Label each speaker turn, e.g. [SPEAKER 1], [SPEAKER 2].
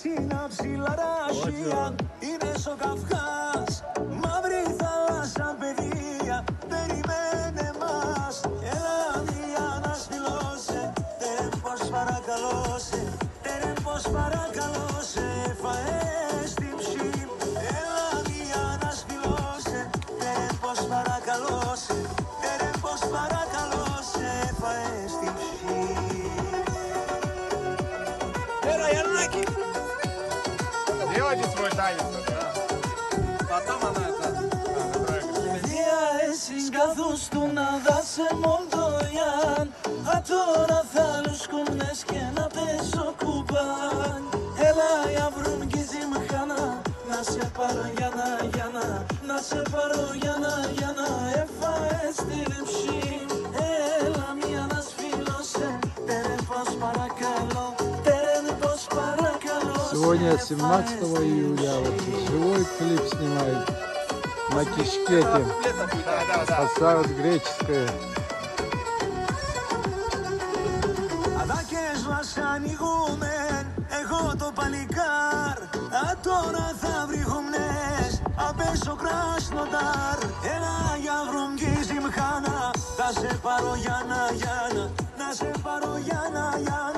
[SPEAKER 1] πράσινα ψηλαράσια είναι στο Καυκάς. Μαύρη θάλασσα παιδεία περιμένε μας. Έλα μία να στυλώσε, πως παρακαλώ σε, πως παρακαλώ σε, φαέ στην ψή. Έλα μία να στυλώσε, πως παρακαλώ σε, πως παρακαλώ σε, φαέ στην ψή. Έλα Γιαννάκη!
[SPEAKER 2] Делайте свой танец. Потом она это...
[SPEAKER 1] Παιδιά εσείς καθούστου να δάσε μοντοϊάν. Τώρα θα λουσκούμνες και να πέσω κουμπάν. Έλα για βρούμκιζι μχάνα, να σε πάρω Γιάννα, να σε πάρω Γιάννα, έφαες την ψή. Έλα μία να σφυλώσε, πως παρακαλώ, πως παρακαλώ.
[SPEAKER 3] Сегодня 17 июля вот живой клип снимают на Кишкете. Поставят греческое.
[SPEAKER 1] Αδάκες μας ανοίγουμεν, εγώ το παλικάρ. Τώρα θα βρυχουμνες, απέσω κράσνοντάρ. Έλα για βρούμκιζι μχάνα, θα σε πάρω Γιάννα, να σε πάρω Γιάννα.